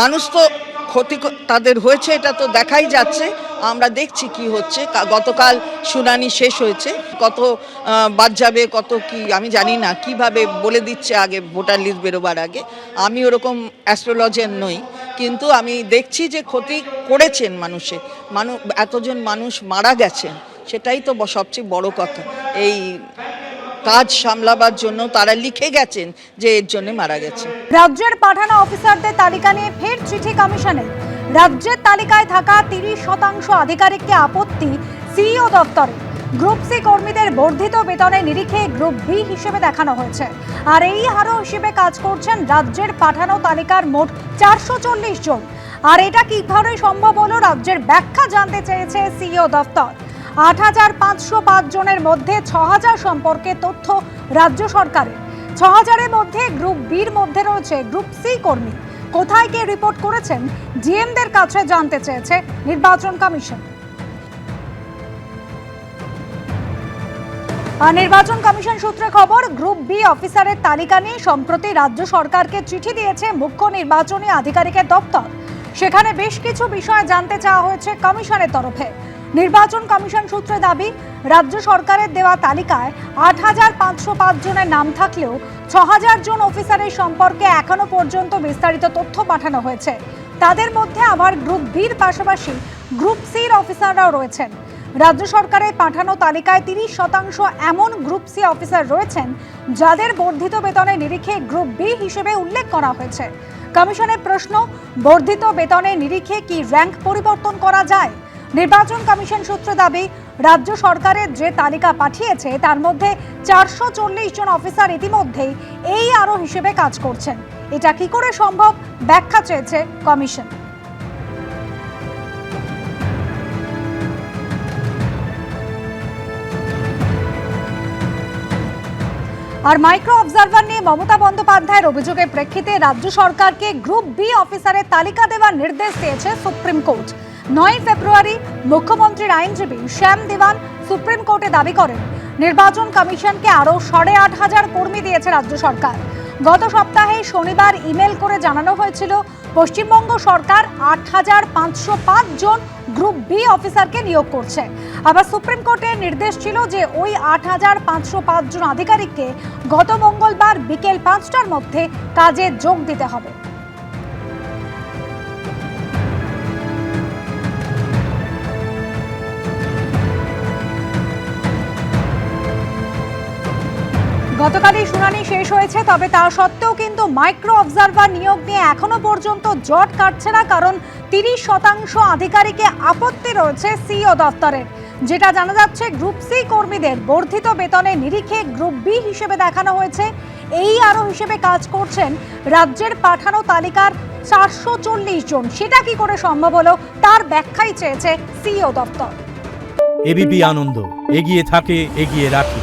মানুষ তো ক্ষতি তাদের হয়েছে, এটা তো দেখাই যাচ্ছে। আমরা দেখছি কি হচ্ছে। গতকাল শুনানি শেষ হয়েছে, কত বাদ যাবে কত কি আমি জানি না, কিভাবে বলে দিচ্ছে আগে ভোটার লিস্ট বেরোবার আগে। আমি ওরকম অ্যাস্ট্রোলজার নই, কিন্তু আমি দেখছি যে ক্ষতি করেছেন এতজন মানুষ মারা গেছেন, সেটাই তো সবচেয়ে বড় কথা। এই কাজ সামলাবার জন্য তারা লিখে গেছেন যে এর জন্য মারা গেছে। রাজ্যের পাঠানো অফিসারদের তালিকা নিয়ে ফের চিঠি কমিশনে। রাজ্যের তালিকায় থাকা 30% আধিকারিককে আপত্তি সিইও দপ্তরে। গ্রুপ সি কর্মীদের বর্ধিত বেতনের নিরিখে গ্রুপ বি হিসেবে দেখানো হয়েছে, আর এই হারও হিসেবে কাজ করছেন রাজ্যের পাঠানো তালিকার মোট 440 জন। আর এটা কিভাবে সম্ভব হলো, রাজ্যের ব্যাখ্যা জানতে চেয়েছে সিইও দপ্তর। 8505 জনের মধ্যে 6000 সম্পর্কে তথ্য রাজ্য সরকারের। 6000-এর মধ্যে গ্রুপ বির মধ্যে রয়েছে গ্রুপ সি কর্মী। কোথায় কে রিপোর্ট করেছেন জিএমদের কাছে জানতে চেয়েছে নির্বাচন কমিশন। আর নির্বাচন কমিশন সূত্রে খবর, গ্রুপ বি অফিসারের তালিকা নিয়ে সম্প্রতি রাজ্য সরকারকে চিঠি দিয়েছে মুখ্য নির্বাচনী আধিকারিকের দপ্তর। সেখানে বেশ কিছু বিষয় জানতে চাওয়া হয়েছে কমিশনের তরফে। নির্বাচন কমিশন সূত্রে দাবি, রাজ্য সরকারের দেওয়া তালিকায় 8505 জনের নাম থাকলেও 6000 জন অফিসারের সম্পর্কে এখনো পর্যন্ত বিস্তারিত তথ্য পাঠানো হয়েছে। তাদের মধ্যে আবার গ্রুপ বির পাশাপাশি গ্রুপ সির অফিসাররাও রয়েছেন। রাজ্য সরকারের পাঠানো তালিকায় 30% এমন গ্রুপ সি অফিসার রয়েছেন যাদের বর্ধিত বেতনের নিরিখে গ্রুপ বি হিসেবে উল্লেখ করা হয়েছে। কমিশনের প্রশ্ন, বর্ধিত বেতনের নিরিখে কি র্যাঙ্ক পরিবর্তন করা যায়? নির্বাচন কমিশন সূত্রে দাবি, রাজ্য সরকারের যে তালিকা পাঠিয়েছে তার মধ্যে 440 জন অফিসার ইতিমধ্যেই এই আরও হিসেবে কাজ করছেন। এটা কি করে সম্ভব, ব্যাখ্যা চেয়েছে কমিশন। আর মাইক্রো অবজারভার নিয়ে মমতা বন্দ্যোপাধ্যায়ের অভিযোগের প্রেক্ষিতে রাজ্য সরকারকে গ্রুপ বি অফিসারের তালিকা দেওয়ার নির্দেশ দিয়েছে সুপ্রিম কোর্ট। 9 ফেব্রুয়ারি মুখ্যমন্ত্রীর আইনজীবী শ্যাম দেওয়ান সুপ্রিম কোর্টে দাবি করেন, নির্বাচন কমিশনকে আরও 8500 কর্মী দিয়েছে রাজ্য সরকার। গত সপ্তাহে শনিবার ইমেল করে জানানো হয়েছিল পশ্চিমবঙ্গ সরকার 8505 জন গ্রুপ বি অফিসারকে নিয়োগ করছে। আবার সুপ্রিম কোর্টের নির্দেশ ছিল যে ওই 8505 জন আধিকারিককে গত মঙ্গলবার বিকেল 5টার মধ্যে কাজে যোগ দিতে হবে। গতকালই শুনানি শেষ হয়েছে, তবে তা সত্ত্বেও কিন্তু মাইক্রো অবজারভার নিয়োগ নিয়ে এখনো পর্যন্ত জট কাটছে না, কারণ 30% আধিকারিকে আপত্তি রয়েছে সিইও দপ্তরের। যেটা জানা যাচ্ছে, গ্রুপ সি কর্মীদের বর্ধিত বেতনের নিরিখে গ্রুপ বি হিসেবে দেখানো হয়েছে। এই আরও হিসেবে কাজ করছেন রাজ্যের পাঠানো তালিকার 440 জন। সেটা কি করে সম্ভব হলো, তার ব্যাখ্যাই চেয়েছে সিইও দপ্তর। এবিপি আনন্দ, এগিয়ে থাকে, এগিয়ে রাখে।